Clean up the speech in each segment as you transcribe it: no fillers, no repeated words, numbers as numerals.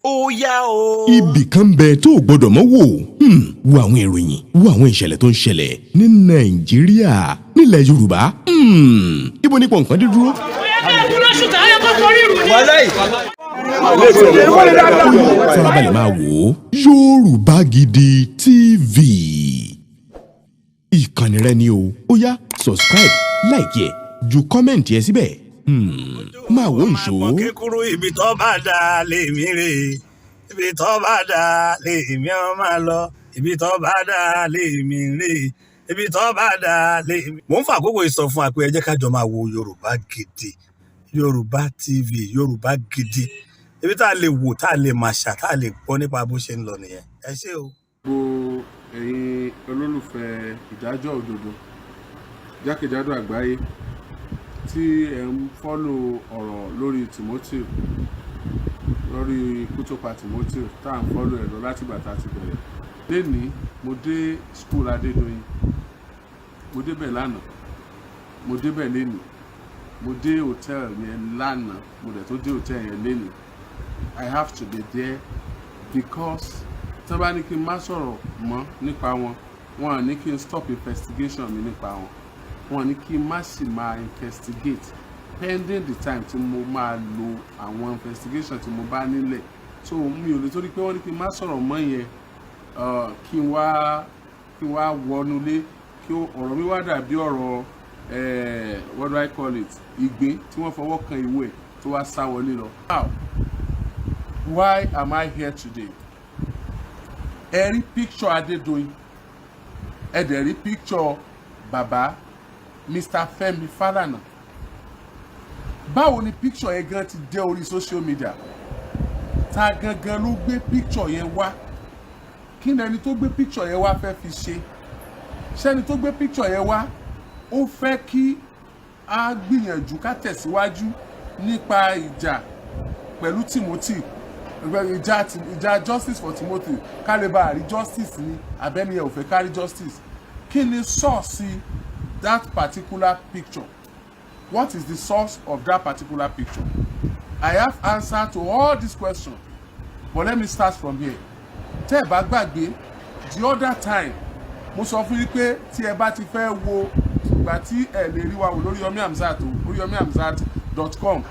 ó yá o. ibì kan bẹ tó o gbọdọ̀ mọ́ wò wo àwọn ìròyìn wo àwọn ìṣẹ̀lẹ̀ tó ń ṣẹlẹ̀ ní nàìjíríà nílẹ̀ yorùbá ibo nípò nǹkan dé dúró. farabalẹ̀ máa wò ó Yorùbá Gidi TV ìkànnì rẹ ni o ó yá subscribe like ẹ ju kọ́mẹ̀ntì ẹ síbẹ̀ máa wò ìṣó. kíkúrú ibi tó bá dà lèmi rè ibi tó bá dà lèmi ọ máa lọ ibi tó bá dà lèmi rè ibi tó bá dà lèmi. mo ń fa àkókò ìsọfún àpò ẹ jẹ́ ká jọ máa wo Yorùbá Gidi Yorùbá TV Yorùbá Gidi ibi tá a lè wò tá a lè máa ṣà tá a lè gbọ́ nípa bó ṣe ń lọ nìyẹn. ẹ ṣé o. gbogbo ẹ̀yin olólùfẹ́ ìdájọ́ òdodo jákèjádò àgbáyé tí ẹ ń fọ́lò ọ̀rọ̀ lórí Timothy lórí kútópa Timothy tá à ń fọ́lò ẹ̀ lọ láti ìgbà tá a ti bẹ̀rẹ̀. lẹ́nìí mo dé school Adedoyin, mo débẹ̀ lánàá, mo débẹ̀ lẹ́nìí, mo dé hotel yẹn lánàá, mo dẹ̀ tó dé hotel yẹn lẹ́nìí. I have to be there because tí wọ́n bá ní kí n má sọ̀rọ̀ mọ́ nípa wọn, wọn à ní kí n stop investigation mi nípa wọn, wọn ní kí n má sì máa investigate pending the time tí mo máa lo àwọn investigation tí mo bá nílẹ̀. So mi ò lè torí pé wọ́n ní kí n má sọ̀rọ̀ mọ́ yẹn kí n wá wọnúlé kí ọ̀rọ̀ mi wá dàbí ọ̀rọ̀ what do I call it ìgbín tí wọ́n fọwọ́ kan ìwé ẹ̀ tó wá sá wọlé lọ. Now why am I here today? Ẹ rí picture Adedoyin, ẹ dẹ̀ rí picture bàbá Mr. Fẹ́mi Fálànà. Báwo ni picture yẹn gan ti dé orí social media? Ta gangan ló gbé picture yẹn wá? Kí ni ẹni tó gbé picture yẹn wá fẹ́ fi ṣe? Ṣẹ́ni tó gbé picture yẹn wá ó fẹ́ kí a gbìyànjú ká tẹ̀síwájú nípa ìjà pẹ̀lú Timothy, ìjà justice for Timothy, ká lè bá rí justice ní abẹ́ni ẹ̀ ò fẹ́ kárí justice. Kí ni source that particular picture? What is the source of that particular picture? I have answer to all these questions, but let me start from here. Tẹ́ ẹ bá gbàgbé the other time mo sọ fún yín pé tí ẹ bá ti fẹ́ wo ìgbà tí ẹ lè rí wa wò lórí yomiamzat.com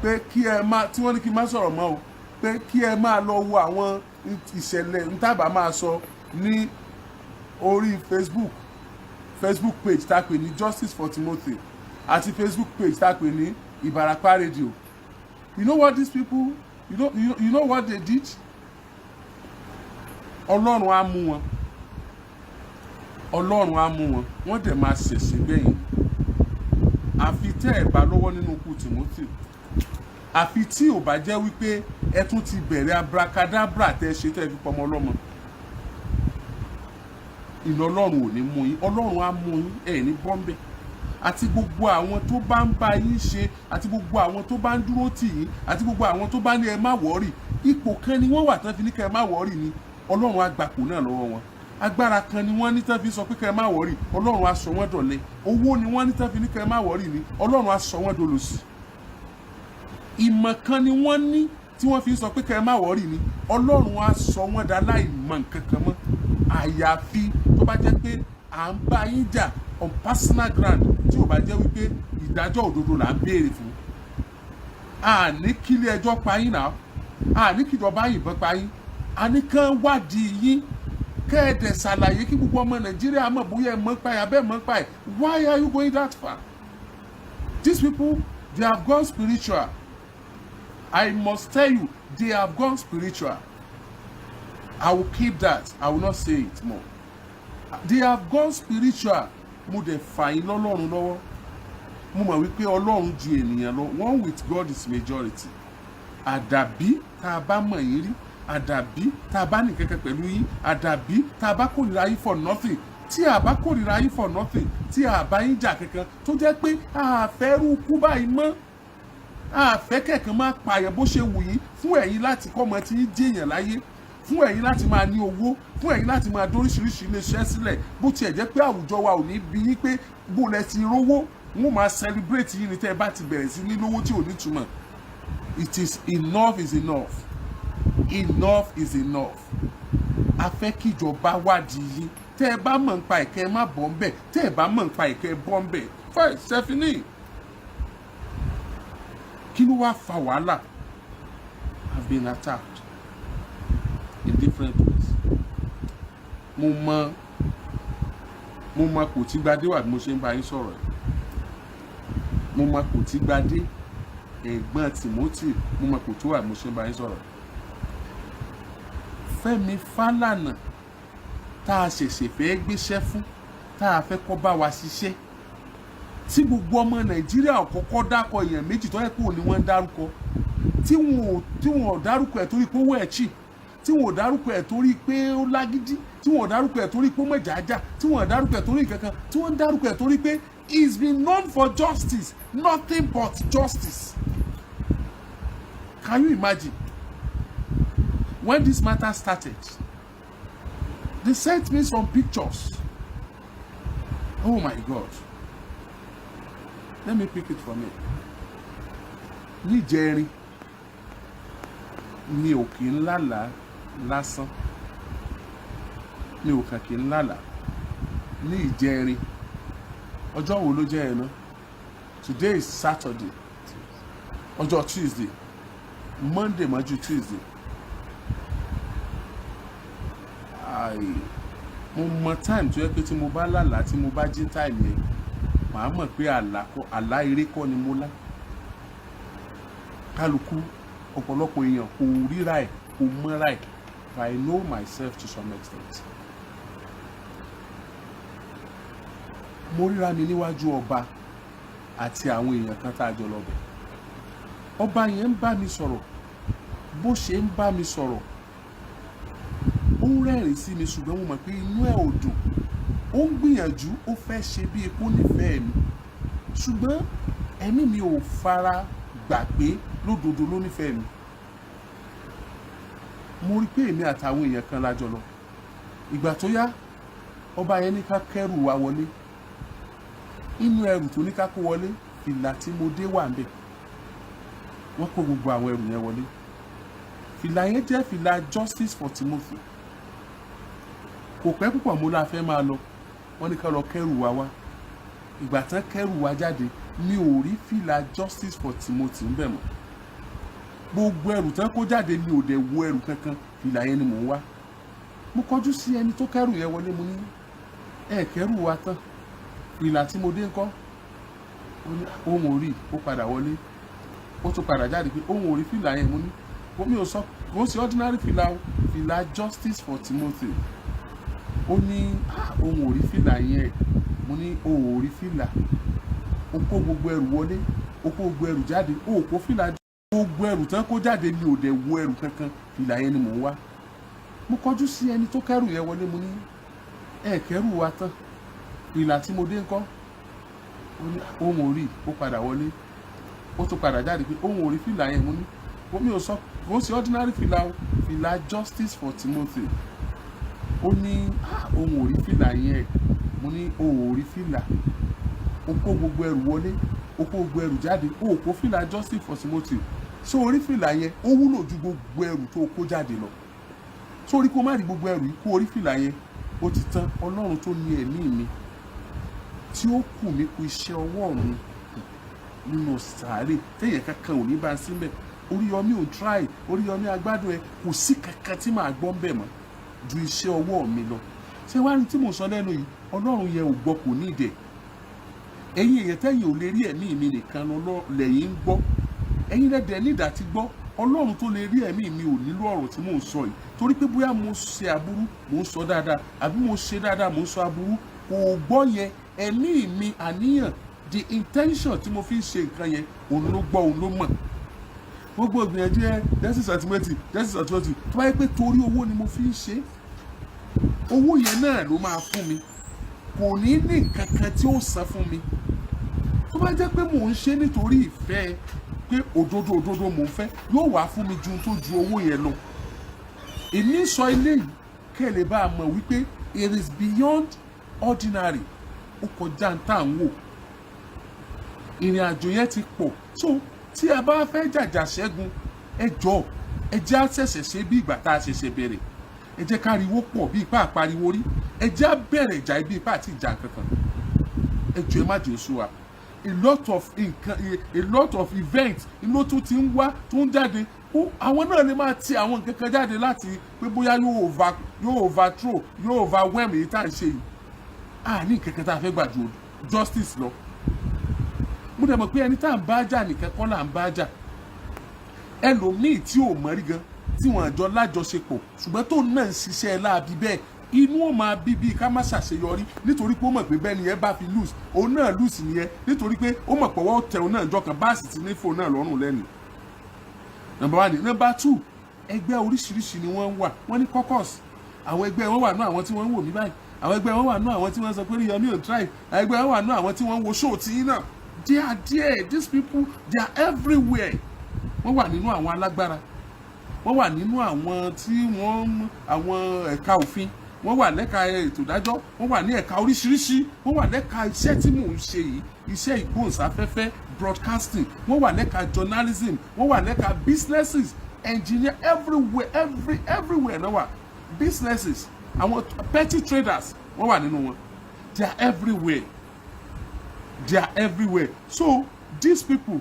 pé kí ẹ má tí wọ́n ní kí n má sọ̀rọ̀ mọ́ o pé kí ẹ máa lọ wo àwọn ìṣẹ̀lẹ̀ ntàbá máa sọ ní orí Facebook page tá a pè ní Justice for Timothy àti Facebook page tá a pè ní Ìbàràpá Radio. You know what these people, you know what they did? Ọlọ́run á mú wọn, Ọlọ́run á mú wọn, wọ́n dẹ̀ máa ṣẹ̀ṣẹ̀ gbẹ̀yìn. Àfi tẹ́ ẹ̀ bá lọ́wọ́ nínú ikú Timothy, àfi tí ò bá jẹ́ wípé ẹ tún ti bẹ̀rẹ̀ abracadabra tẹ́ ṣe tẹ́ fi pọmọ ọlọ́mọ. Iná Ọlọ́run ò ní mú yín, Ọlọ́run á mú yín, ẹ̀ ní bọ́m̀bẹ̀. Àti gbogbo àwọn tó bá ń bá yín ṣe, àti gbogbo àwọn tó bá ń dúró tì yín, àti gbogbo àwọn tó bá ní ẹ má wọ́rì, ipò kan ni wọ́n wà tán fi ní kẹ́ ẹ má wọ́rì ni Ọlọ́run á gbapò náà lọ́wọ́ wọn. Agbára kan ni wọ́n ní tán fi sọ pé kẹ́ ẹ má wọ́rì, Ọlọ́run á sọ wọ́n dọ̀lẹ. Owó ni wọ́n ní tán fi ní kẹ́ ẹ má wọ́rì ni Ọlọ́run á sọ wọ́n dolòṣì. Ìmọ̀ kan ni wọ́n ní tí wọ́n fi sọ pé kẹ́ ẹ má wọ́rì ni Ọlọ́run á sọ wọ́n dá láì mọ̀ nǹkan kan mọ́. Àyàfi tó bá jẹ́ pé à ń bá yín jà on personal ground tí ò bá jẹ́ wípé ìdájọ́ òdodo là ń béèrè fún. A ní kílé ẹjọ́ pa yín náà, a ní kíjọba yìnbọn pa yín, a ní kán wádìí yín kẹ́ẹ̀dẹ̀ ṣàlàyé kí gbogbo ọmọ Nàìjíríà mọ̀ bóyá ẹ mọ̀ pa ẹ̀ abẹ́ mọ̀ pa ẹ̀. Why are you going that far? These people, they have gone spiritual. I must tell you, they have gone spiritual. I will keep that. I will not say it more. They have gone spiritual. Mo dẹ̀ fà yín lọ́lọ́run lọ́wọ́. Mo mọ̀ wípé Ọlọ́run ju ènìyàn lọ. One with God is majority. Àdàbí tá a bá mọ̀ yín rí, àdàbí tá a bá ní kẹ́kẹ́ pẹ̀lú yín, àdàbí tá a bá kórìíra yín for nothing. Tí a bá kórìíra yín for nothing, tí a bá yín jà kankan tó jẹ́ pé a fẹ́ rú kú báyìí mọ́. A fẹ́ kẹ̀kẹ́ máa pààyàn bó ṣe wù yín fún ẹ̀yin láti kọ́ ọmọ tí yín jẹ́yàn láyé, fún ẹ̀yin láti máa ní owó, fún ẹ̀yin láti máa dóríṣiríṣi iléeṣẹ́ sílẹ̀ bó tiẹ̀ jẹ́ pé àwùjọ wa ò ní bí yín pé bó lẹ ti rówó wọ́n máa celebrate yín ní tẹ́ ẹ bá ti bẹ̀rẹ̀ sí ní lówó tí ò ní túmọ̀. It is enough is enough. enough is enough. A fẹ́ kí ìjọba wádìí yín. Tẹ́ ẹ bá mọ̀ nípa ẹ̀kẹ́ má bọ́ ń bẹ̀. Tẹ́ ẹ bá mọ̀ nípa ẹ̀kẹ́ bọ́ ń bẹ̀. Fine, Stephanie. Kí ló wá fa wàhálà? I've been attacked in different ways. Mo mọ kò tí gbadé wà bí mo ṣe ń bá yín sọ̀rọ̀ yìí. Mo mọ kò tí gbadé ẹ̀gbọ́n Timothy, mo mọ kò tó wà bí mo ṣe ń bá yín sọ̀rọ̀ yìí. Fẹ́mi Fálànà tá a ṣẹ̀ṣẹ̀ fẹ́ gbéṣẹ́ fún, tá a fẹ́ kó bá wa ṣiṣẹ́, tí gbogbo ọmọ Nàìjíríà kọ́kọ́ dákọ̀ èèyàn méjì tó yẹ kó ní wọ́n ń dárúkọ, tí wọn ò dárúkọ ẹ̀ torí pé owó ẹ̀ chì, tí wọn ò dárúkọ ẹ̀ torí pé ó lágídí, tí wọn ò dárúkọ ẹ̀ torí pé ó mọ̀jájá, tí wọn ò dárúkọ ẹ̀ torí kankan, tí wọ́n ń dárúkọ ẹ̀ torí pé he's been known for justice, nothing but justice. Can you imagine? When this matter started, they sent me some pictures. Oh my God. Let me pick it from here. Níjẹrin mi ò kí ń lálàá lásán. Mi ò kàn kí ń lálàá. Ní ìjẹrin. Ọjọ́ wo ló jẹ́ ẹ̀ náà? Today is Saturday. Ọjọ́ Tuesday. Monday mọ́jú Tuesday. Mo mọ time tó yẹ pé tí mo bá lálàá, tí mo bá jí time yẹn, màá mọ̀ pé àlá eré kọ́ ni mo lá. Kálukú ọ̀pọ̀lọpọ̀ èèyàn kò ríra ẹ̀, kò mọ́ra ẹ̀, but I know myself to some extent. Mo ríra mi níwájú ọba àti àwọn èèyàn kan tá a jọ lọ bẹ̀. Ọba yẹn ń bá mi sọ̀rọ̀, bó ṣe ń bá mi sọ̀rọ̀, ó ń rẹ́rìn sí mi, ṣùgbọ́n mo mọ̀ pé inú ẹ̀ ò dùn. Ó ń gbìyànjú, ó fẹ́ ṣe bí epo nífẹ̀ẹ́ mi, ṣùgbọ́n ẹ̀mí mi ò fara gbà pé lódodo ló nífẹ̀ẹ́ mi. Mo rí pé èmi àtàwọn èèyàn kan lájọ lọ. Ìgbà tó yá, ọba yẹn ní ká kẹ́rù wa wọlé. Inú ẹrù tó ní ká kó wọlé, fìlà tí mo dé wà ńbẹ̀. Wọ́n kó gbogbo àwọn ẹrù yẹn wọlé. Fìlà yẹn jẹ́ fìlà Justice for Timothy. Kò pẹ́ púpọ̀ mo la fẹ́ máa lọ. Wọ́n ní ká lọ kẹ́rù wa wá. Ìgbà tán kẹ́rù wa jáde, mi ò rí fìlà Justice for Timothy ńbẹ̀ mọ́. Gbogbo ẹrù tán kó jáde, mi ò dẹ̀ wo ẹrù kankan, fìlà yẹn ni mò ń wá. Mo kọjú sí ẹni tó kẹ́rù yẹn wọlé, mo ní ẹ kẹ́rù wa tán, fìlà tí mo dé ńkọ́? Ohun ò rí, ó padà wọlé. Ó tún padà jáde pé ohun ò rí fìlà yẹn. Mo ní mi ò sọ, kò sí ordinary fìlà o, fìlà Justice for Timothy. Ó ní ohun ò rí fìlà yẹn. Mo ní o ò rí fìlà, o kó gbogbo ẹrù wọlé, o kó gbogbo ẹrù jáde, o kó fìlà. Gbogbo ẹrù tán kó jáde, mi ò dẹ̀ wo ẹrù kankan, fìlà yẹn ni mò ń wá. Mo kọjú sí ẹni tó kẹ́rù yẹn wọlé, mo ní ẹ kẹ́rù wa tán, fìlà tí mo dé ńkọ́? Ohun ò rí, ó padà wọlé. Ó tún padà jáde pé ohun ò rí fìlà yẹn. Mo ní mi ò sọ, kò sí ordinary fìlà o, fìlà Justice for Timothy. Ó ní ohun ò rí fìlà yẹn. Mo ní o ò rí fìlà, o kó gbogbo ẹrù wọlé, o kó gbogbo ẹrù jáde, o kó fìlà Justice for Timothy. So orí fìlà yẹn ó wúlò ju gbogbo ẹrù tó kó jáde lọ. So orí kó má rí gbogbo ẹrù yìí, kó orí fìlà yẹn, ó ti tán. Ọlọ́run tó ní ẹ̀mí mi, tí ó kù mí kú iṣẹ́ ọwọ́ mi nínú sàárè, téèyàn kankan ò ní bá síbẹ̀. Oríyọmí ò try, Oríyọmí agbádùn ẹ, kò sí kankan tí màá gbọ́ ń bẹ̀ mọ́ ju iṣẹ́ ọwọ́ mi lọ. Ṣé wá ní tí mo sọ lẹ́nu yìí, Ọlọ́run yẹn ò gbọ́, kò ní ìdẹ̀. Ẹ̀yin èèyàn tẹ́yìn ò lè rí ẹ̀mí mi nìkan lẹ́yìn ń gbọ́. Ẹ̀yin lẹ́dẹ̀ nídà ti gbọ́. Ọlọ́run tó lè rí ẹ̀mí mi ò nílò ọ̀rọ̀ tí mò ń sọ yìí, torí pé bóyá mo ṣe aburú, mò ń sọ dáadáa, àbí mo ṣe dáadáa, mò ń sọ aburú, kò gbọ́ yẹn. Ẹ̀mí mi, àníyàn, the intention tí mo fi ń ṣe nǹkan yẹn, òun ló gbọ́, òun ló mọ̀. Gbogbo ìgbìyànjú ẹ Justice for Timothy, Justice for Timothy, tó bá yẹ pé torí owó ni mo fi ń ṣe, owó yẹn náà ló máa fún mi, kò ní ní nǹkan kan tí ó san fún mi. Tó bá jẹ́ pé mò ń ṣe nítorí ìfẹ́, pé òdodo mò ń fẹ́, yóò wá fún mi ju tó ju owó yẹn lọ. Èmi sọ eléyìí kẹ́ lè bá a mọ̀ wípé it is beyond ordinary, ó kọjá ń tà ń wò. Ìrìn àjò yẹn ti pọ̀. So tí a bá fẹ́ jàjà ṣẹ́gun, ẹ jọ̀ọ́ ẹ jẹ́ á ṣẹ̀ṣẹ̀ ṣe bí ìgbà tá a ṣẹ̀ṣẹ̀ bẹ̀rẹ̀, ẹ jẹ́ ká ariwo pọ̀ bí ipá àpariwo rí, ẹ jẹ́ á bẹ̀rẹ̀ ìjà bí ipá àti ìjà kankan. Ẹ jọ̀ọ́ ẹ má jẹ́ oṣù wa. A lot of events inú tó ti ń wá tó ń jáde, àwọn náà lè máa ti àwọn nǹkan kan jáde láti pé bóyá yóò overthrow yóò overwhelm èyí tá à ń ṣe yìí. A ní nǹkan kan tá a fẹ́ gbà ju justice lọ. Mo dẹ̀ mọ̀ pé ẹni tá à ń bá jà nìkan kọ́ là ń bá jà. Ẹlòmíì tí ò mọ̀ rí gan tí wọ́n àjọ lájọṣepọ̀ ṣùgbọ́n tó náà ń ṣiṣẹ́ láabi bẹ́ẹ̀, inú ó máa bí bíi ká má ṣàṣeyọrí nítorí pé ó mọ̀ pé bẹ́ẹ̀ ni ẹ bá fi lose òun náà lose nìyẹn, nítorí pé ó mọ̀ pé ọwọ́ tẹ òun náà jọ kan báàsì ti ní fóònù náà lọ́rùn lẹ́nu. Number 1. Number 2, ẹgbẹ́ oríṣiríṣi ni wọ́n wà. Wọ́n ní caucus, àwọn ẹgbẹ́ wọn wà náà àwọn tí wọ́n ń wò mí báyìí, àwọn ẹgbẹ́ wọn wà náà àwọn tí wọ́n sọ pé Yomi ò try, àwọn ẹgbẹ́ wọn wà náà àwọn tí wọ́n ń wo show tí náà. They are there, these people they are everywhere. Wọ́n wà nínú àwọn alágbára, wọ́n wà nínú àwọn tí àwọn ẹ̀ka òfin, wọ́n wà lẹ́ka ètò ìdájọ́, wọ́n wà ní ẹ̀ka oríṣiríṣi, wọ́n wà lẹ́ka iṣẹ́ tí mò ń ṣe yìí, iṣẹ́ ìgbóhùnsáfẹ́fẹ́ broadcasting, wọ́n wà lẹ́ka journalism, wọ́n wà lẹ́ka businesses, engineer, everywhere náà wà. Businesses, àwọn petty traders wọ́n wà nínú wọn. They are everywhere. They are everywhere. So these people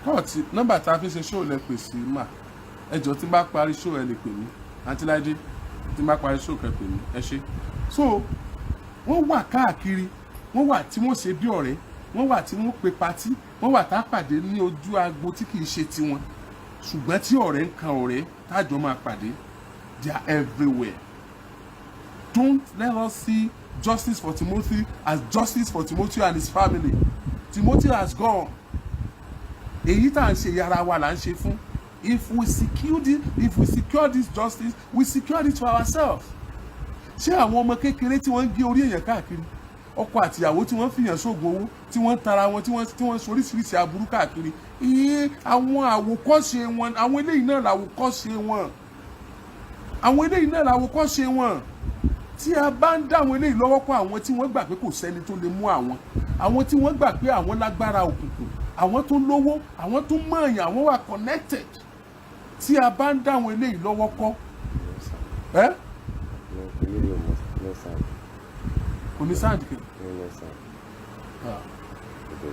kọ́ọ̀tì nọ́mbà tá a fi ṣe show lẹ pè sí mà, ẹ jọ̀ọ́ tí n bá parí show ẹ lè pè mí, Àǹtí Láìdé tí n bá parí show kẹ pè mí, ẹ ṣé. So wọ́n wà káàkiri, wọ́n wà tí wọ́n ṣe bí ọ̀rẹ́, wọ́n wà tí wọ́n pe patí, wọ́n wà tá a pàdé ní ojú agbo tí kì í ṣe tiwọn ṣùgbọ́n tí ọ̀rẹ́ ń kan ọ̀rẹ́ tájọ máa pàdé. They are everywhere. Don't let us see justice for Timothy as justice for Timothy and his family. Timothy has gone. Èyí tá à ń ṣe yàrá wa là ń ṣe fún. If we secure this justice, we secure it for ourselves. Ṣé àwọn ọmọ kékeré tí wọ́n ń gé orí èèyàn káàkiri, ọkọ àtìyàwó tí wọ́n fìyàn sóògùn owó, tí wọ́n ń tara wọn, tí wọ́n soríṣiríṣi aburú káàkiri, àwọn àwòkọ́ṣe wọn, àwọn eléyìí náà làwòkọ́ṣe wọn. Àwọn eléyìí náà làwòkọ́ṣe wọn. Tí a bá ń dá àwọn eléyìí lọ́wọ́ kọ́ àwọn tí wọ́n gbà pé kò sẹ́ni tó lè mú àwọn tí wọ́n gbà pé àwọn lágbára òkùnkùn, àwọn tó lówó, àwọn tó mọ̀ọ́yàn, àwọn wà connected. Tí a bá ń dá àwọn eléyìí lọ́wọ́ kọ́ kò ní sáàdì kẹ.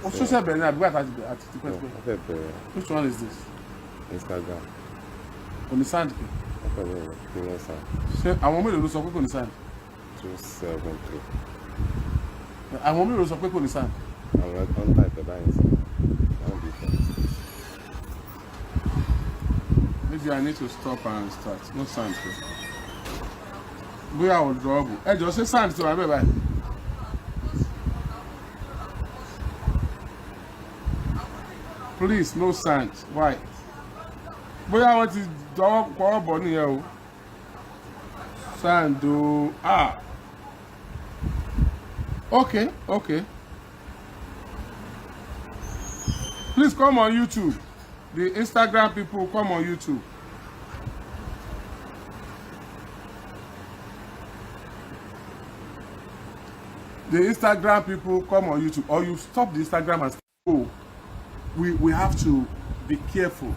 O ṣẹ̀ṣẹ̀ bẹ̀rẹ̀ ní àbígbà àti tipẹ́tipẹ́. Which one is this? Instagram. Kò ní sáàdì kẹ. Ṣé àwọn mélòó ló sọ pé kò ní sáàdì? 273. Àwọn mélòó ló sọ pé kò ní sáàdì? Àwọn ọ̀nà ìpẹ́ báyìí sí. Maybe I need to stop and start. No sound. Bóyá ọ̀dọ́ ọ̀bù. Ẹ jọ ṣé sound ti wà bẹ́ẹ̀ báyìí? Please, no sound. Why? Bóyá wọ́n ti dọ́wọ́ kọ́ bọ̀ nìyẹn o. Sound o. Okay. Please come on YouTube. The Instagram people, come on YouTube. The Instagram people, come on YouTube. Or you stop the Instagram and go. We have to be careful.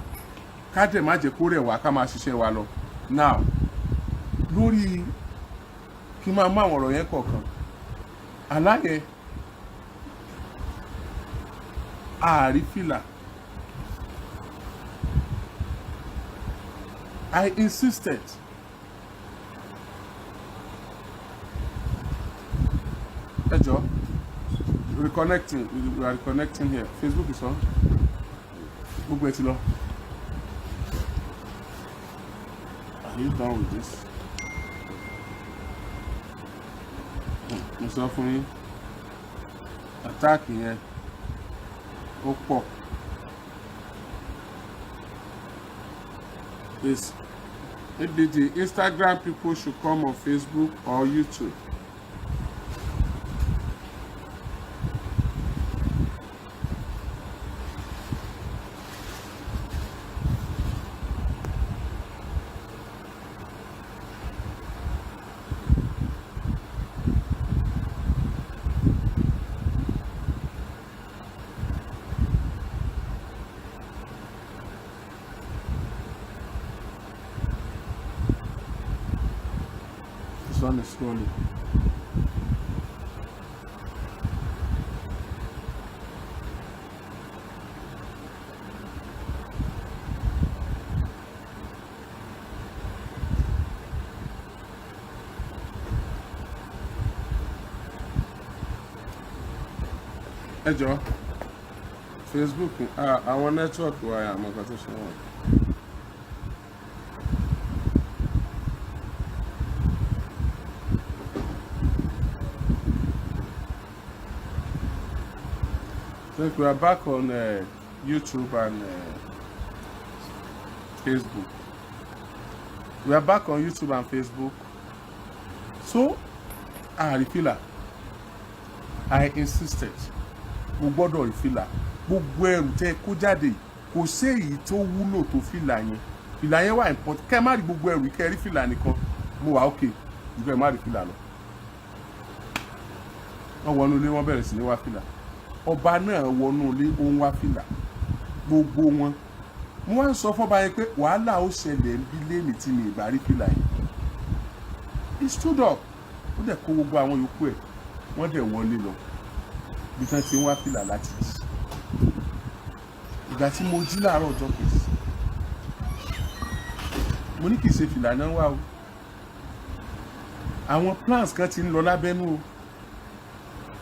Ká dẹ̀ má jẹ́ kó rẹ̀ wá ká máa ṣiṣẹ́ wa lọ. Now, lórí kí n máa mú àwọn ọ̀rọ̀ yẹn kọ̀ọ̀kan. Aláyẹ àrífìlà. I insisted. Ẹ jọ̀ọ́, reconnecting. We are reconnecting here. Facebook is on. Gbogbo ẹ ti lọ. Are you done with this? Mo sọ fún yín. Attack yẹn ó pọ̀. Maybe the Instagram people should come on Facebook or YouTube. sun is slowly. Ẹ jọ̀ọ́ Facebook àwọn network wa àmọ́ kan tó ṣe wọ́n. I think we are back on YouTube and Facebook. We are back on YouTube and Facebook. So, refiller. I insisted. Mo gbọ́dọ̀ refiller. Gbogbo ẹrù tẹ́ kó jáde kò sí èyí tó wúlò tó fìlà yẹn. Fìlà yẹn wà important. Kẹ́ má rí gbogbo ẹrù kẹ́ rí fìlà nìkan. Mo wà okay. Ìgbà ẹ má rí fìlà lọ. Wọ́n wọnú ilé wọ́n bẹ̀rẹ̀ sí ní wá fìlà. Ọba náà wọnú ilé ó ń wá fìlà. Gbogbo wọn. Mo wá ń sọ fọ́ba yẹn pé wàhálà ó ṣẹlẹ̀ bí lẹ́nì tí mi ìgbà rí fìlà yẹn. He stood up. Ó dẹ̀ kó gbogbo àwọn yòókù ẹ̀. Wọ́n dẹ̀ wọlé lọ. Bí tán ti ń wá fìlà láti jí. Ìgbà tí mo jí láàárọ̀ ọjọ́ kejì. Mo ní kì í ṣe fìlà náà wá o. Àwọn plans kan ti ń lọ lábẹ́nú o.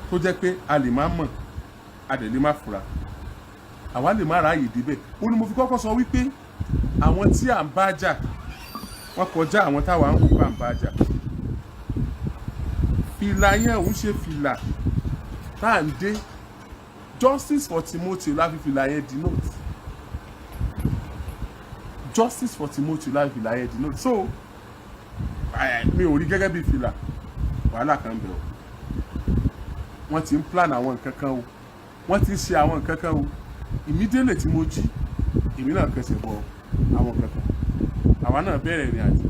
Tó jẹ́ pé a lè má mọ̀, a dẹ̀ lè má fura. Àwa lè má ráàyè débẹ̀. Ó ní mo fi kọ́kọ́ sọ wípé àwọn tí à ń bá jà wọ́n kọjá àwọn táwa ń wò pa ń bá jà. Fìlà yẹn òun ṣe fìlà tá à ń dé. Justice for Timothy la fi fìlà yẹn denote. Justice for Timothy la fi fìlà yẹn denote. So mi ò rí gẹ́gẹ́ bí fìlà. Wàhálà kan bẹ̀ o. Wọ́n ti ń plan àwọn nǹkan kan o. Wọ́n ti ń ṣe àwọn nǹkan kan o. Immediately tí mo jí èmi náà kẹsẹ̀ bọ àwọn nǹkan kan. Àwa náà bẹ̀rẹ̀ ìrìn àjò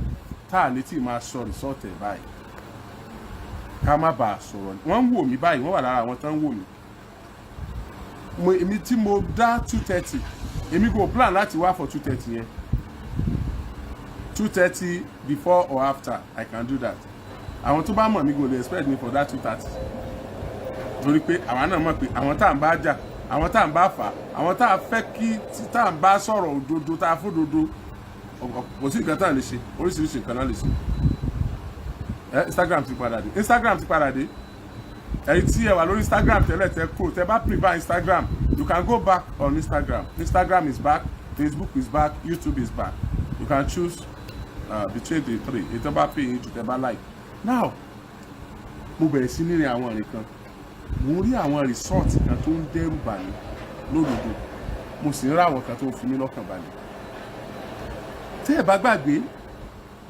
tá à ní tí máa sọ resort ẹ̀ báyìí. Ká má bàa sọ̀rọ̀. Wọ́n ń wò mí báyìí, wọ́n wà lára àwọn tán ń wò mí. Èmi tí mo dá 2:30 èmi go plan láti wá for 2:30 yẹn. 2:30 before or after I can do that. Àwọn tó bá mọ̀ mí go dey expect me for that 2:30. Torí pé àwa náà mọ̀ pé àwọn tá à ń bá jà, àwọn tá à ń bá fà, àwọn tá à fẹ́ kí tá à ń bá sọ̀rọ̀ òdodo tá a fún òdodo kò sí nǹkan tá à lè ṣe, oríṣiríṣi nǹkan náà lè ṣe. Instagram ti padà dé. Instagram ti padà dé. Ẹ̀yin tí ẹ wà lórí Instagram tẹ́lẹ̀ tẹ́ kúrò tẹ́ bá prefer Instagram you can go back on Instagram. Instagram is back, Facebook is back, YouTube is back. You can choose between the three. Ètò bá pè yín jù tẹ́ bá like. Now mo bẹ̀rẹ̀ sí ní rí àwọn ìrìn kan. Mo rí àwọn resort kan tó ń dẹ́rù bà mí lódodo. Mo sì ń rí àwọn kan tó ń fi mí lọ́kàn balẹ̀. Tí ẹ bá gbàgbé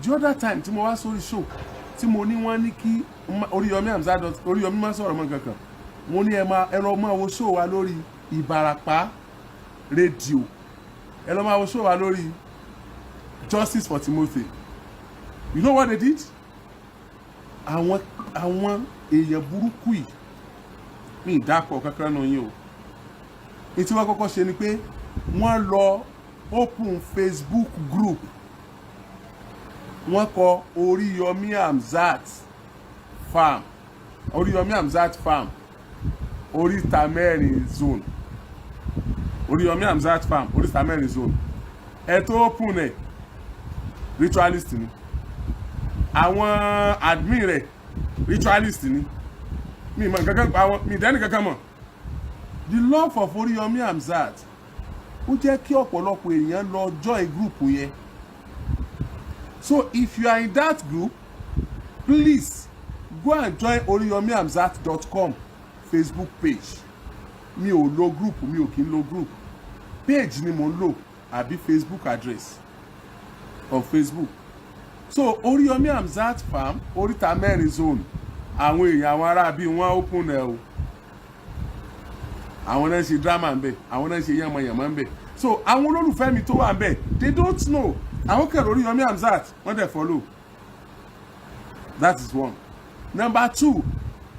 the other time tí mo wá sórí show tí mo ní wọ́n ní kí Oríyọmí Hamzat Oríyọmí máa sọ̀rọ̀ mọ́ kankan. Mo ní ẹ lọ máa wo show wa lórí Ìbàràpá rédíò. Ẹ lọ máa wo show wa lórí Justice for Timothy. You know what they did? Àwọn èèyàn burúkú yìí ní ìdákọ̀ kankan náà yín o. Ní tí wọ́n kọ́kọ́ ṣe ni pé wọ́n lọ open Facebook group. Wọ́n kọ Oríyọmí Hamzat farm. Oríyọmí Hamzat farm. Oríta mẹ́rin zone. Oríyọmí Hamzat farm. Oríta mẹ́rin zone. Ẹ tó open ẹ̀ ritualist ni. Àwọn admin rẹ̀ ritualist ni. Mi mọ̀ kankan pa wọn, mi dẹ́ni kankan mọ̀. The love of Oríyọmí Hamzat ó jẹ́ kí ọ̀pọ̀lọpọ̀ èèyàn lọ join group yẹn. So if you are in that group, please go and join oriyomihamzat.com Facebook page. Mi ò lo group, mi ò kí ń lo group. Page ni mo ń lò àbí Facebook address on Facebook. So Oríyọmí Hamzat farm Oríta mẹ́rin zone. Àwọn èèyàn àwọn ará bí wọ́n open ẹ̀ o. Àwọn náà ṣe drama ń bẹ̀, àwọn náà ṣe yànmọ̀yànmọ̀ ń bẹ̀. So àwọn olólùfẹ́ mi tó wà ń bẹ̀, they don't know. Àwọn kẹrò Oríyọmí Hamzat wọ́n dẹ̀ follow. That is one. Number two,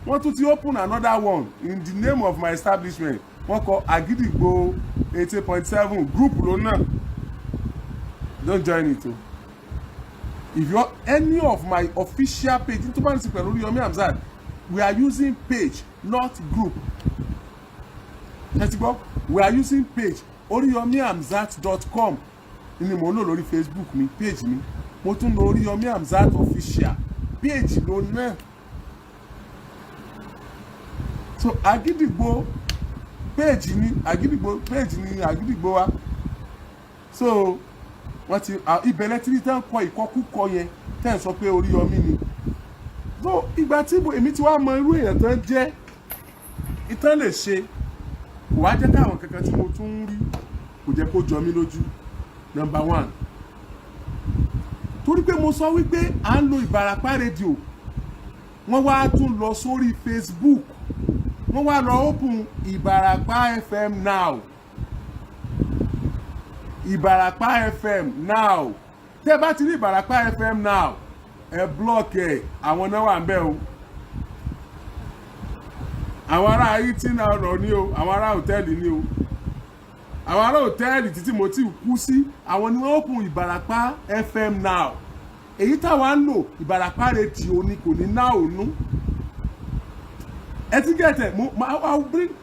wọ́n tún ti open another one in the name of my establishment. Wọ́n kọ Agidigbo 80.7 group ló náà. Don't join it o. if you any of my official page tó bá ń ṣe pẹ̀lú Oríyọmí Hamzat, we are using page not group. We are using page oriyomihamzat.com ni mo lò lórí Facebook mi page mi, mo tún lo Oríyọmí Hamzat official page ló náà. So Agidigbo page ni Agidigbo wa. So wọ́n ti ìbẹ̀lẹ̀ tí tán kọ ìkọkúkọ yẹn tẹ́ ń sọ pé Oríyọmí ni. So ìgbà tí èmi ti wá mọ irú èèyàn tán jẹ́ ìtàn lè ṣe kò wá jẹ́ káwọn kankan tí mo tún ń rí kò jẹ́ kó jọ mí lójú. Number one, torí pé mo sọ wípé à ń lo Ìbàràpá rédíò, wọ́n wá tún lọ sórí Facebook, wọ́n wá lọ open Ìbàràpá FM now. Ìbàràpá FM now. Tẹ́ bá ti rí Ìbàràpá FM now, ẹ block ẹ̀, àwọn náà wà ń bẹ̀ o. Àwọn ará ayé tí náà rọ̀ ní o, àwọn ará hòtẹ́ẹ̀lì ní o. Àwọn ará hòtẹ́ẹ̀lì títí mo ti kú sí, àwọn ni wọ́n open Ìbàràpá FM now. Èyí táwa ń lò Ìbàràpá rédíò ni kò ní náà ònú. Ẹ ti gẹ̀tẹ̀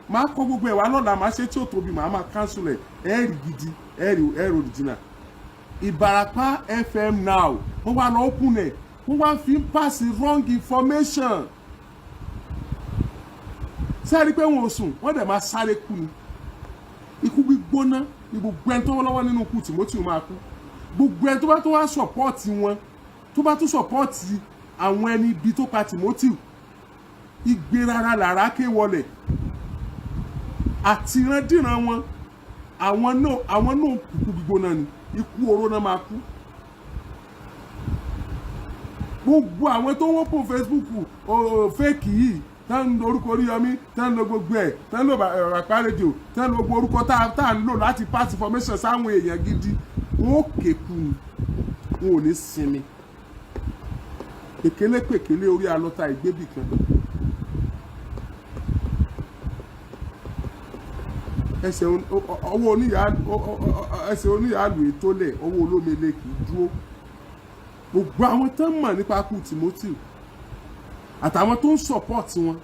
máa kọ gbogbo ẹ̀ wá lọ́la, máa ṣe tí ó tóbi, máa cancel ẹ̀, ẹ̀rì gidi, ẹ̀rì original. Ìbàràpá FM now, wọ́n wá lọ open ẹ̀, wọ́n wá fi ń pass wrong information. Sẹ́ẹ̀rí pé wọn ò sùn, wọ́n dẹ̀ máa sáré kú ni. Ikú gbígbóná ni gbogbo ẹni tó wọ́n lọ́wọ́ nínú ikú Timothy máa kú. Gbogbo ẹni tó bá tó wá sọ̀pọ́ọ̀tì wọn, tó bá tó sọ̀pọ́ọ̀tì àwọn ẹni ibi tó pa Timothy, ìgbérara làrá ké wọlẹ̀. Àti ìrandíran wọn, àwọn náà kúkú gbígbóná ni, ikú oró náà máa kú. Gbogbo àwọn tó wọ́n pò Facebook fake yìí, tán ń lo orúkọ Oríyọmí, tán ń lo gbogbo ẹ̀, tán ń lo Ìbàràpá rédíò, tán ń lo gbogbo orúkọ tá ń lò láti pass information sáwọn èèyàn gidi, wọn ò kéku ni, wọn ò ní sinmi. Pèkélé orí alọ́ta ìgbébì kan. Ẹsẹ̀ oníyàlù ètò lẹ̀, ọwọ́ olómele kì í dúró. Gbogbo àwọn tán mọ̀ nípa kú Timothy, àtàwọn tó ń support wọn,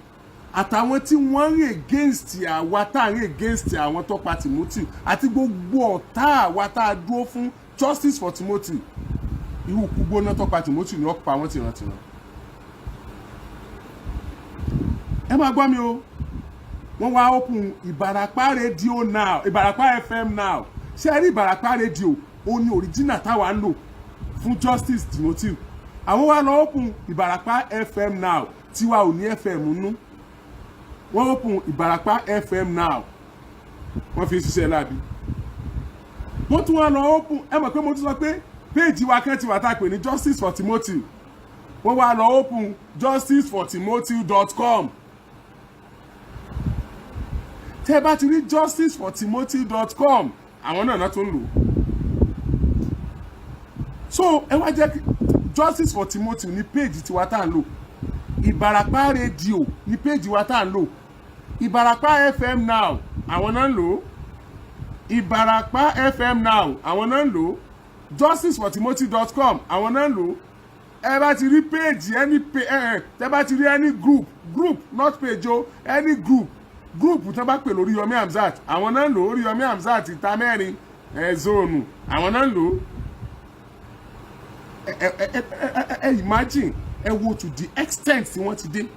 àtàwọn tí wọ́n ń against àwa tá ń against àwọn tó pa Timothy, àti gbogbo ọ̀tá àwa tá a dúró fún justice for Timothy, irú ikú gbóná tó pa Timothy ni ó pa wọ́n tìrantìran. Ẹ máa gbọ́ mi o, wọ́n wá open Ìbàràpá rédíò now, Ìbàràpá FM now. Ṣé ẹ rí Ìbàràpá rédíò ó ní original táwa ń lò fún justice Timothy. Àwọn wá lọ open Ìbàràpá FM now, tiwa ò ní FM nú. Wọ́n open Ìbàràpá FM now, wọ́n fi ṣiṣẹ́ láàbí. Wọ́n tún wá lọ open, ẹ mọ̀ pé mo tún sọ pé page wa kan ti wà tá a pè ní justice for Timothy. Wọ́n wá lọ open justicefortimothy.com. Tẹ́ bá ti rí justicefortimothy.com, àwọn náà tó ń lò. So ẹ wá jẹ́ Justice for Timothy ní page tiwa tá ń lò. Ìbàràpá rédíò ní page wa tá ń lò. Ìbàràpá FM now, àwọn náà ń lò. Ìbàràpá FM now, àwọn náà ń lò. justicefortimothy.com, àwọn náà ń lò. Ẹ bá ti rí page tẹ́ bá ti rí any group not page o, any group tẹ́ bá pè lórí Oríyọmí Hamzat, àwọn náà ń lò. Oríyọmí Hamzat ìta mẹ́rin zone, àwọn náà ń lò. Imagine, ẹ wo to the extent tí wọ́n ti dé.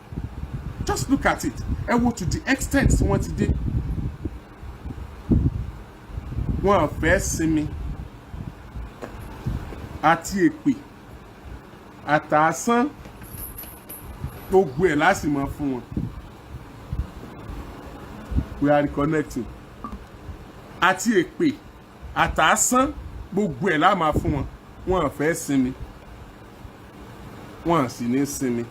Just look at it. Ẹ wo to the extent tí wọ́n ti dé. Wọ́n fẹ́ sinmi. Àti èpè, àtàsán, gbogbo ẹ̀ lásìmọ̀ fún wọn. We are reconnecting. Àti èpè, àtàsán, gbogbo ẹ̀ lá máa fún wọn. Wọ́n fẹ́ sinmi, wọ́n sì ní sinmi,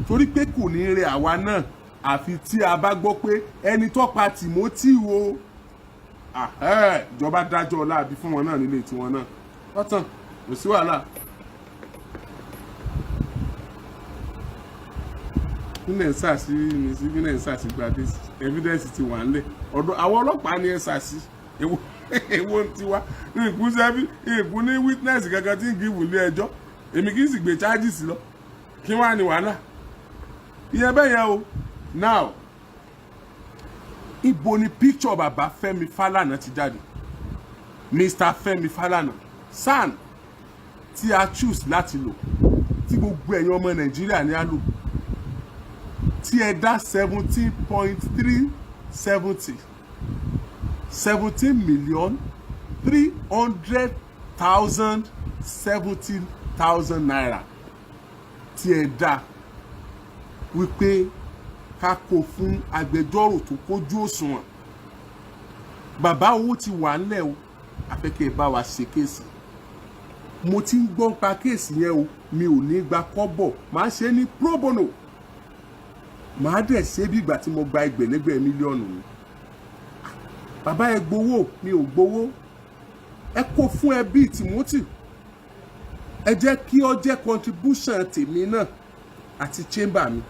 torí pé kò ní rẹ̀ àwa náà àfi tí a bá gbọ́ pé ẹni tó pa Timothy o, ìjọba dájọ́ láàbí fún wọn náà nílé tiwọn náà. Ọ̀tàn, kò sí wàhálà. Nílẹ̀ ń sàṣí ní sí, nílẹ̀ ń sàṣí gbadé, evidence ti wà nílẹ̀. Ọ̀dọ̀ àwọn ọlọ́pàá ni ẹ sàṣí. Èwo ń tiwa, ìkú ní witness kankan tí ń gíwù lé ẹjọ́. èmi kì í sì gbé charges lọ kí wọ́n á ní wàhálà ìyẹn bẹ́ẹ̀ yẹn o. Now ibo ni picture bàbá Fẹ́mi Fálànà ti jáde, Mr. Fẹ́mi Fálànà SAN tí a choose láti lò, tí gbogbo ẹ̀yin ọmọ Nàìjíríà ní á lò, tí ẹ dá 17,300,070,000 naira tí ẹ dá wípé ká kó fún agbẹjọ́rò tó kójú òṣùwọ̀n. Bàbá owó ti wà ńlẹ̀ o, àfẹ́kẹ́ bá wa ṣe kéèsì. Mo ti ń gbọ́ pa kéèsì yẹn o, mi ò ní gba kọ́bọ̀, màá ṣe ní pro bono, màá dẹ̀ ṣe bí ìgbà tí mo gba ẹgbẹ̀lẹ́gbẹ̀ mílíọ̀nù ni. Bàbá ẹ gbowó, mi ò gbowó, ẹ kó fún ẹbí Timothy, ẹ jẹ́ kí ó jẹ́ contribution tèmi náà àti chamber mi.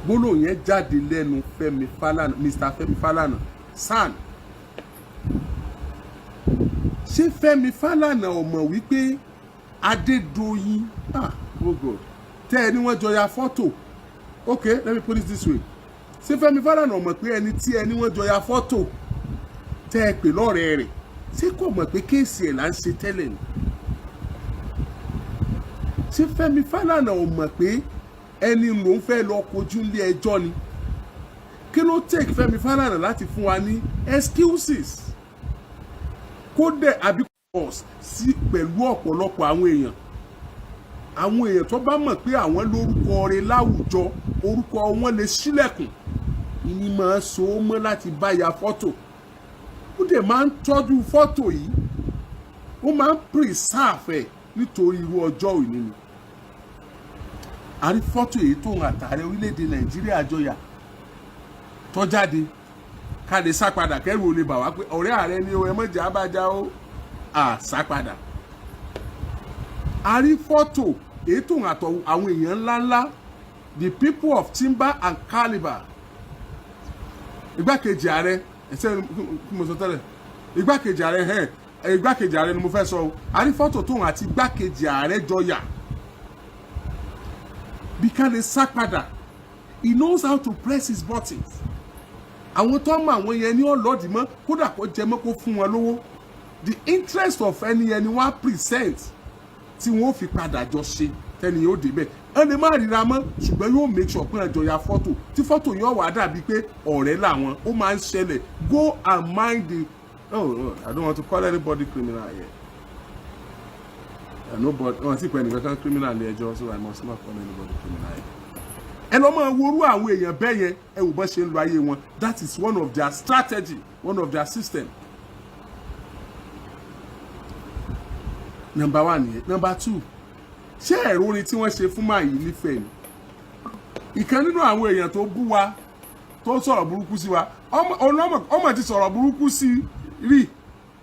Gbólóhùn yẹn jáde lẹ́nu Fẹ́mi Fálànà, Mr. Fẹ́mi Fálànà SAN. Ṣé Fẹ́mi Fálànà ò mọ̀ wípé Adedoyin oh God tẹ́ ẹ ní wọ́n jọ ya fọ́tò? Okay, let me put it this way. Ṣé Fẹ́mi Fálànà ò mọ̀ pé ẹni tí ẹ ní wọ́n jọ ya fọ́tò tẹ́ ẹ pè lọ́rẹ̀ẹ́ rẹ̀, ṣé kò mọ̀ pé kéèsì ẹ̀ là ń ṣe tẹ́lẹ̀ ni? Ṣé Fẹ́mi Fálànà ò mọ̀ pé ẹni ló ń fẹ́ lọ kojú ilé ẹjọ́ ni? Kí ló take Fẹ́mi Fálànà láti fún wa ní excuses kó dẹ̀ àbí cause sí pẹ̀lú ọ̀pọ̀lọpọ̀ àwọn èèyàn tó bá mọ̀ pé àwọn lórúkọ rẹ̀ láwùjọ, orúkọ wọn lè ṣílẹ̀kùn, ìní máa ń so mọ́ láti bá ya fọ́tò. Ó dẹ̀ máa ń tọ́jú fọ́tò yìí, ó máa ń preserve ẹ̀ nítorí irú ọjọ́ òní ni. A rí fọ́tò èyí tó ń àtàrẹ orílẹ̀-èdè Nàìjíríà jọyà tó jáde, ká lè sá padà kẹ́rù olè bà wá pé ọ̀rẹ́ ààrẹ ni o, ẹ mọ̀ jà bájá o, sá padà. A rí fọ́tò èyí tó ń àtọ̀ àwọn èèyàn ńláńlá, the people of timber and caliber. Igbákejì ààrẹ ẹ̀sẹ̀ kí mo sọ tẹ́lẹ̀, igbákejì ààrẹ ni mo fẹ́ sọ o. A rí fọ́tò tó ń àti igbákejì ààrẹ jọyà bí ká lè sá padà. He knows how to press his buttons. Àwọn tó mọ àwọn yẹn ní ọlọ́dì mọ́, kódà kó jẹ mọ́ kó fún wọn lówó. The interest of ẹni yẹn ni wọ́n á present tí wọ́n fi padà jọ ṣe tẹ́ni yóò débẹ̀. Ẹ lè má ríra mọ́, ṣùgbọ́n yóò make sure pé ẹjọ́ ya fọ́tò tí fọ́tò yóò wá dàbí pé ọ̀rẹ́ làwọn. Ó máa ń ṣẹlẹ̀. Go and mind the I don't want to call anybody criminal here. Nobody wọ́n ti pè ẹnìkan criminal ní ẹjọ́, so I must not call anybody criminal here. Ẹ lọ máa worú àwọn èèyàn bẹ́ẹ̀ yẹn, ẹ wò bọ́ ṣe ń lo ayé wọn. That is one of their strategy, one of their system. Number one yẹn. Number two, ṣé ẹ̀rọ orin tí wọ́n ṣe fún máa yìí nífẹ̀ẹ́ ni? Ìkan nínú àwọn èèyàn tó bú wa, tó sọ̀rọ̀ burúkú sí wa, ọmọ ti sọ̀rọ̀ burúkú sí rí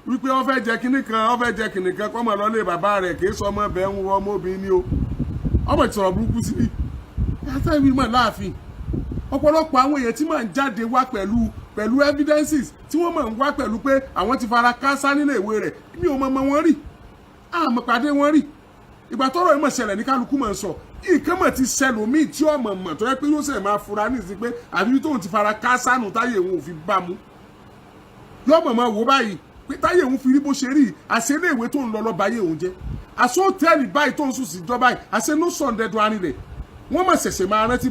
wípé ó fẹ́ jẹ kinní kan, kọ́mọ lọ́lé bàbá rẹ̀ kì í sọ ọmọ bẹ́ẹ̀ ń wọ ọmọbìnrin ni o. Ọmọ ti sọ̀rọ̀ burúkú sí rí. Yàtọ̀ ìwé mọ̀ láàfin. Ọ̀pọ̀lọpọ̀ àwọn èèyàn tí máa ń jáde wá pẹ̀lú evidences tí wọ́n máa ń wá pẹ̀lú pé àwọn ti fara káásá nílé ìwé rẹ̀, mi ò mọ̀ wọn rí, àmọ́ pàdé wọn rí. Ìgbà tọ́rọ̀ yìí mọ̀ ṣẹlẹ̀ ní kálukú máa ń sọ, ìkan mọ̀ ti ṣẹlòmíì tí ọmọ mọ̀ tó yẹ pé yóò ṣe máa fura ní ìsìn pé àbí tóun ti fara káásá nù táyé òun ò fi bá mu. Yọ́mọ̀ máa wò báyìí pé táyé òun fi rí bó ṣe rí, àṣẹ ilé ìwé tó ń lọ lọ́ba ayé òun jẹ́, àṣẹ hòtẹ́ẹ̀lì báyìí tó ń sùn sí ìjọba yìí, àṣẹ ló sọ̀ndẹ̀dọ̀ arinlẹ̀. Wọ́n mọ̀ ṣẹ̀ṣẹ̀ máa rántí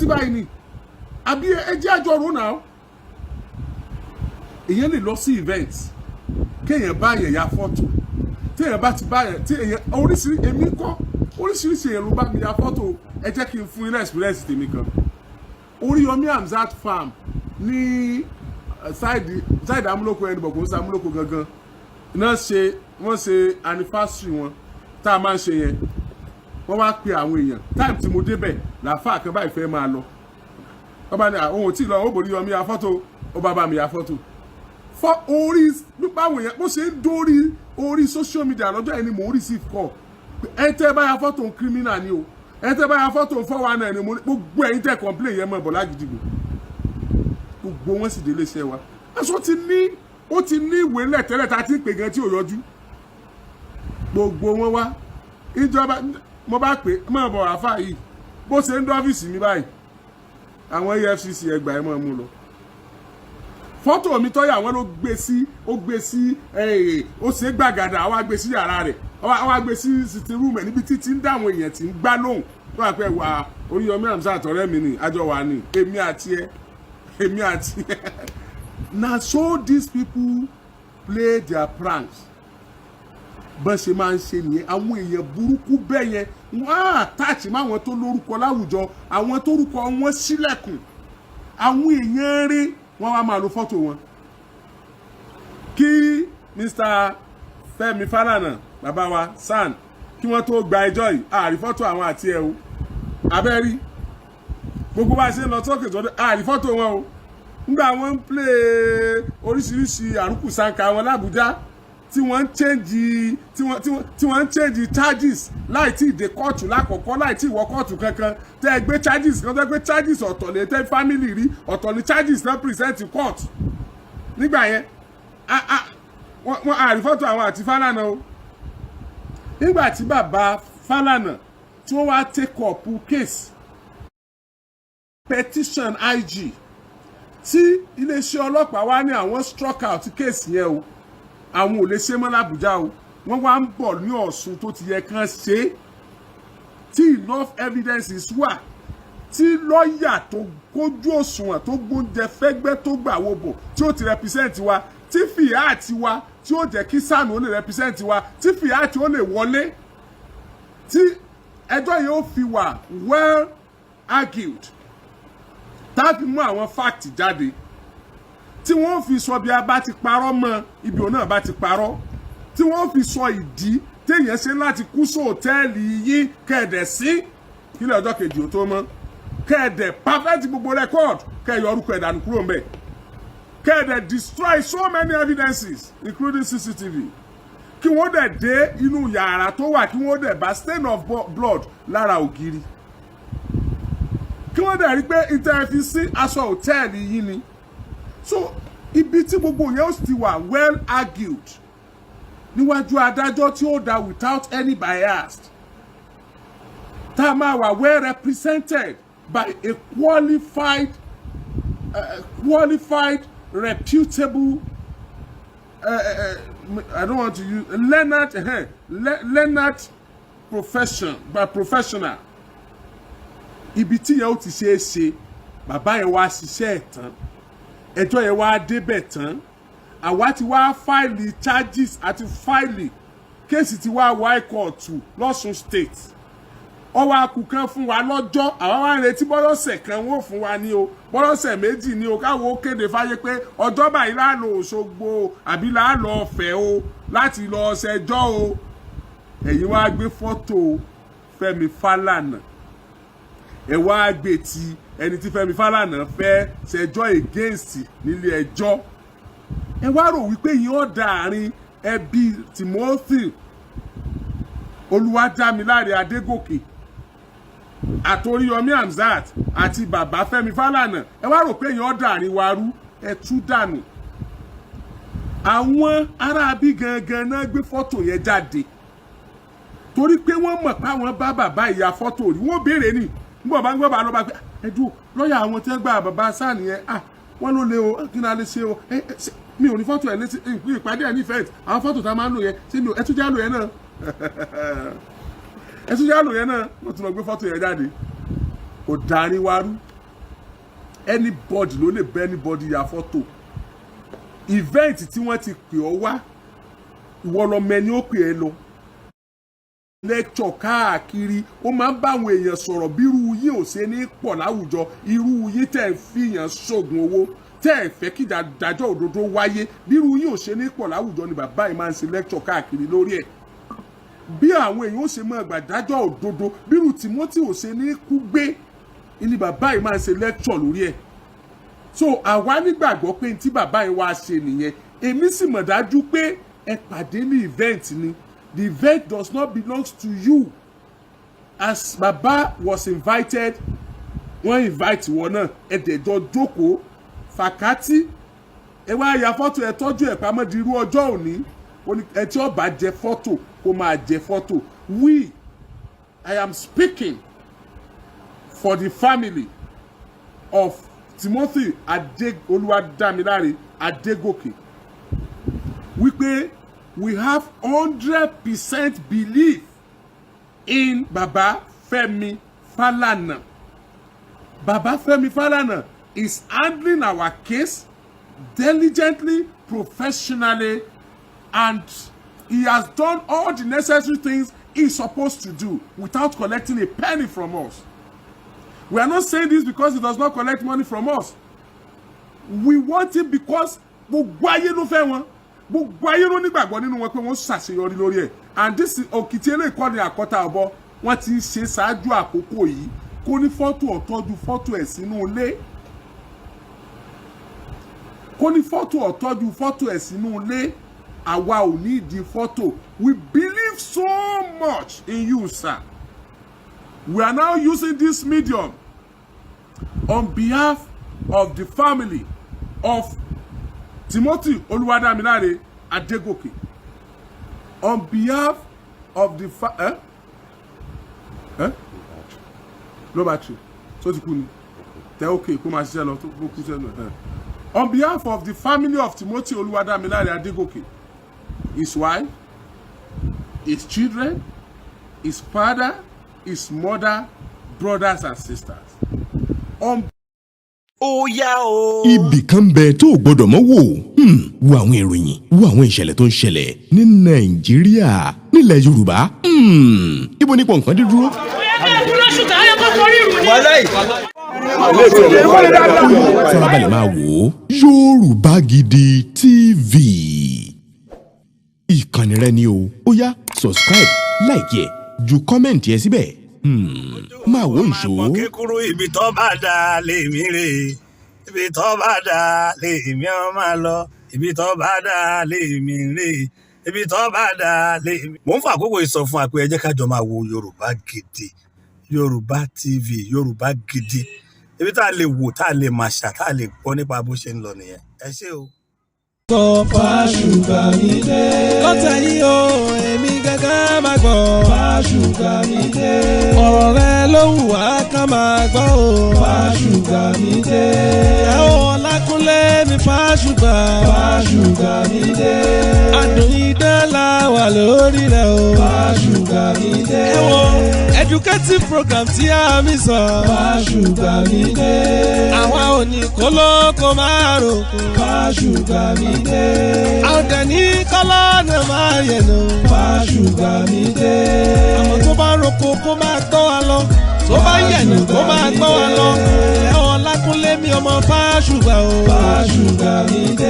báyìí ni. Àbí ẹjẹ́ àjọ rò náà. Èèyàn lè lọ sí event, kéèyàn bá yẹn ya fọ́tò, téèyàn bá ti bá yẹn, tí èèyàn oríṣiríṣi èèyàn ló bá mi ya fọ́tò. Ẹ jẹ́ kí n fún ilé experience tèmi kan. Oríyọmí Hamzat farm ní side amúlòkó ẹni bọ̀ kò ń sa amúlòkó gangan náà wọ́n ṣe anniversary wọn tá a máa ń ṣe yẹn. Wọ́n wá pe àwọn èèyàn, time tí mo débẹ̀ làáfà kan báyìí fẹ́ máa lọ. Wọ́n bá ní àwọn ò tí ì lọ, ó borí Yọmí ya fọ́tò, ó bá mi ya fọ́tò. Fọ́ orí nípa àwọn èèyàn bó ṣe ń dórí orí social media lọ́jọ́ ẹni mò ń receive call. Ẹ tẹ́ bá ya fọ́tò ń criminal ni o, ẹ tẹ́ bá ya fọ́tò ń 419 ni mo ní gbogbo ẹ̀yin tẹ́ complain yẹn mọ̀ bọ̀ lágídígbò. Gbogbo wọn sì délé iṣẹ́ wa. Aṣọ ti ní ó ti ní ìwé ńlẹ̀ tẹ́lẹ̀ tá a ti ń pè gan tí ò yọjú gbogbo wọn wá ìjọba mo bá pè mọ̀ bọ̀ àfà yìí bó ṣe ń dọ́fíìsì mi báyìí àwọn EFCC ẹgbàá ẹ̀ mọ̀ mú lọ fọ́tò mi tọ́yà wọn ló gbé sí ó ṣe gbàgàdà wá gbé sí yàrá rẹ̀ wá gbé sí sitting room ẹ̀ níbi títí ń dáwọn èèyàn tí ń gbá lóhùn tó wà pé wà Oríyọmí Hamzat ọ̀rẹ́ mi ni àjọ wà ní èmi àti ẹ na so these people play their pranks bọ́n ṣe máa ń ṣe nìyẹn àwọn èèyàn burúkú bẹ́ẹ̀ yẹn wọ́n á àtàchì mọ́ àwọn tó lórúkọ láwùjọ àwọn tó rúkọ wọn sílẹ̀kùn àwọn èèyàn rí wọ́n wá máa lo fọ́tò wọn kí Mr. Fẹ́mi Fálànà bàbá wa SAN kí wọ́n tó gba ẹjọ́ yìí àrí fọ́tò àwọn àti ẹ̀ o abẹ́rí gbogbo bá ṣe lọ sókè tó àrí fọ́tò wọn o nígbà wọ́n ń play oríṣiríṣi àrùkù sanka wọn l'Àbújá tí wọ́n ń change charges láì tí ì dé kóòtù lákọ̀ọ́kọ́ láì tí ì wọ kóòtù kankan tẹ́ ẹ gbé charges kan tẹ́ gbé charges ọ̀tọ̀ lè tẹ́ family rí ọ̀tọ̀ ní charges náà present court nígbà yẹn wọ́n àrí fọ́tò àwọn àti Fálànà o nígbà tí bàbá Fálànà tí wọ́n wá take up case petition IG tí iléeṣẹ́ ọlọ́pàá wá ní àwọn struck out case yẹn o àwọn ò lè ṣe mọ́ l'Àbújá o wọ́n wá ń bọ̀ ní Ọ̀ṣun tó ti yẹ kán ṣe tí enough evidences wà tí lọ́ọ̀yà tó kójú òṣùwọ̀n tó gbóúnjẹ fẹ́gbẹ́ tó gbà wo bò tí ó ti represent wa tí fìyà àti wa tí ó jẹ́ kí SAN ó lè represent wa tí fìyà àti ó lè wọlé tí ẹjọ́ yìí ó fi wà well argued tá a fi mú àwọn fact jáde tí wọ́n fi sọ bí a bá ti parọ́ mọ́ ibi òun náà bá ti parọ́ tí wọ́n fi sọ ìdí téèyàn ṣe láti kú sóòtẹ́ẹ̀lì yìí kẹ̀dẹ̀ sí kílẹ̀ ọjọ́ kejì ò tó mọ́ kẹ̀dẹ̀ perfect gbogbo record kẹ̀yọ orúkọ ẹ̀dànù kúrò mbẹ̀ kẹ̀dẹ̀ destroy so many evidences including CCTV kí wọ́n dẹ̀ dé inú yàrá tó wà kí wọ́n dẹ̀ bá stain of blood lára ògiri kí wọ́n dẹ̀ rí pé ìtẹ́ẹ̀fì sí aṣọ òtẹ́ẹ̀lì yìí ni so ibi tí gbogbo yẹn ó ti wà well argued níwájú adájọ́ tí ó dá without any bias tá a máa wà well represented by a qualified reputable I don't want to use learned professional ibi tí yẹn ó ti ṣe é ṣe bàbá yẹn wá ṣiṣẹ́ ẹ̀ tán ẹjọ́ yẹn wá débẹ̀ tán àwa ti wá fáìlì charges àti fáìlì kéèsì ti wá wá ẹ̀kọ́ọ̀tù lọ́sùn state ọwọ́ akùkan fún wa lọ́jọ́ àwa wá ń retí bọ́lọ́sẹ̀ kan wọ́n fún wa ní o bọ́lọ́sẹ̀ méjì ní o káwọn ó kéde fáyé pé ọjọ́ báyìí láàlọ́ Òṣogbo àbí láàlọ́ Ọ̀fẹ́ o láti lọ ṣẹjọ́ o ẹ̀yin wá gbé fọ́tò Fẹ́mi Fálànà ẹ wá gbé ti ẹni tí Fẹ́mi Fálànà fẹ́ ṣẹjọ́ against nílé ẹjọ́ ẹ wá rò wípé yín ó da àárín ẹbí Timothy Olúwadámiláre Adégòkè àti Oríyọmí Hamzat àti bàbá Fẹ́mi Fálànà ẹ wá rò pé yín ó da àárín wa rú ẹ tú dànù àwọn aráabí gangan náà gbé fọ́tò yẹn jáde torí pé wọ́n mọ̀ pé àwọn bá bàbá ìyá fọ́tò rí wọ́n béèrè ní nígbà bá ń gbọ́ bá lọ bá pé ẹ̀dùn lọ́ọ̀yà àwọn tí wọ́n gba bàbá SAN yẹn wọ́n ló lé o kí ni a lè ṣe o mi ò ní fọ́tò ẹ̀ létí ìpàdé ẹ̀ nífẹ̀ẹ́ àwọn fọ́tò tá a máa ń lò yẹn ṣé mi ò ẹtújá lò yẹn náà ẹtújá lò yẹn náà wọ́n tún lọ gbé fọ́tò yẹn jáde kò darí wa rú anybody ló lè bẹ́ anybody ya fọ́tò event tí wọ́n ti pè ọ́ wá ìwọ lọ mẹ́ni ó pè ẹ́ lọ lecture káàkiri ó máa ń bá àwọn èèyàn sọ̀rọ̀ bí irú yìí ò ṣe ní pọ̀ láwùjọ irú yìí tẹ̀ ń fìyàn ṣoògùn owó tẹ́ ẹ̀ fẹ́ kí ìdájọ́ òdodo wáyé bí irú yìí ò ṣe ní pọ̀ láwùjọ ni bàbá yìí máa ń ṣe lecture káàkiri lórí ẹ̀ bí àwọn èèyàn ó ṣe máa gbà dájọ́ òdodo bí irú Timothy ò ṣe ní kú gbé ni bàbá yìí máa ń ṣe lecture lórí ẹ̀ so àwa nígbàgbọ́ pé tí bàbá yìí wá ṣe nìyẹn èmi sì mọ̀ dájú pé ẹ pàdé ní event ni the event does not belong to you as baba was invited wọ́n invite wọn náà ẹ̀dẹ̀jọ́ jókòó fàkátì ẹ wá ya fọ́tò ẹ tọ́jú ẹ̀ pamọ́ di irú ọjọ́ òní ẹ tí ó bá jẹ fọ́tò kó máa jẹ fọ́tò. I am speaking for the family of Timothy Oluwadamilare Adegoke wípé we have 100% belief in Baba Femi Falana. Baba Femi Falana is handling our case diligently, professionally, and he has done all the necessary things he's supposed to do without collecting a penny from us. We are not saying this because he does not collect money from us. We want him because gbogbo ayé ló fẹ́ wọn, gbogbo ayé ló nígbàgbọ́ nínú wọn pé wọ́n ṣàṣeyọrí lórí ẹ̀. And this òkìtì eléyìí kọ́ ni àkọ́tà ọ̀bọ wọ́n ti ń ṣe ṣáájú àkókò yìí kó ní fọ́tò ọ̀tọ́jú fọ́tò ẹ̀ sínú ilé. Kó ní fọ́tò ọ̀tọ́jú fọ́tò ẹ̀ sínú ilé. Àwa ò ní ìdí fọ́tò. We believe so much in you, sir. We are now using this medium on behalf of the family of Timothy Oluwadamilare Adegoke. On behalf of the low battery. So ti kú ni. Tẹ okay kó máa ṣiṣẹ́ lọ tó kú sẹ́nu. On behalf of the family of Timothy Oluwadamilare Adegoke, his wife, his children, his father, his mother, brothers and sisters. Ó yá o. Ibì kan bẹ tó gbọ́dọ̀ mọ̀ wò. Wo àwọn ìròyìn, wo àwọn ìṣẹ̀lẹ̀ tó ń ṣẹlẹ̀ ní Nàìjíríà, nílẹ̀ Yorùbá. Ibo ni pọ̀nkan dé dúró. Farabalẹ̀ máa wò ó. Yorùbá Gidi TV. Ìkànnì rẹ ni o. Ó yá subscribe, like ẹ, ju kọ́mẹ̀ntì ẹ síbẹ̀. Máa wò ìṣó. Kékeré ibi tó bá dá lèmi rè, ibi tó bá dá lèmi ó máa lọ, ibi tó bá dá lèmi rè, ibi tó bá dá lèmi. Mo ń fa àkókò ìsọfún àpé ẹ jẹ́ ká jọ máa wo Yorùbá Gidi, Yorùbá TV, Yorùbá Gidi. Ibi tá a lè wò, tá a lè máa ṣà, tá a lè gbọ́ nípa bó ṣe ń lọ nìyẹn. Ẹ ṣé o. Fáṣùgbà mi dé. Lọ́tẹ̀ yìí o, èmi gángan máa gbọ́. Fáṣùgbà mi dé. Ọ̀rọ̀ rẹ ló wù wá ká máa gbọ́ o. Fáṣùgbà mi dé. Ìyàwó Ọlákúnlé mi Fáṣùgbà. Fáṣùgbà mi dé. Adùn idán la wà lórí rẹ̀ o. Fáṣùgbà mi dé. Ẹ wo educative program tí a mi sọ. Fáṣùgbà mi dé. Àwa ò ní kólókó máa ròkò. Fáṣùgbà mi dé. Àwọn dẹ̀ní kọ́lá náà máa yẹ̀ lọ. Fáṣùgbà mi dé. Àwọn tó bá roko kó máa gbọ́ wa lọ. Tó bá yẹ̀nù kó máa gbọ́ wa lọ. Ẹ Ọlákúnlé mi ọmọ Fáṣùgbà o. Fáṣùgbà mi dé.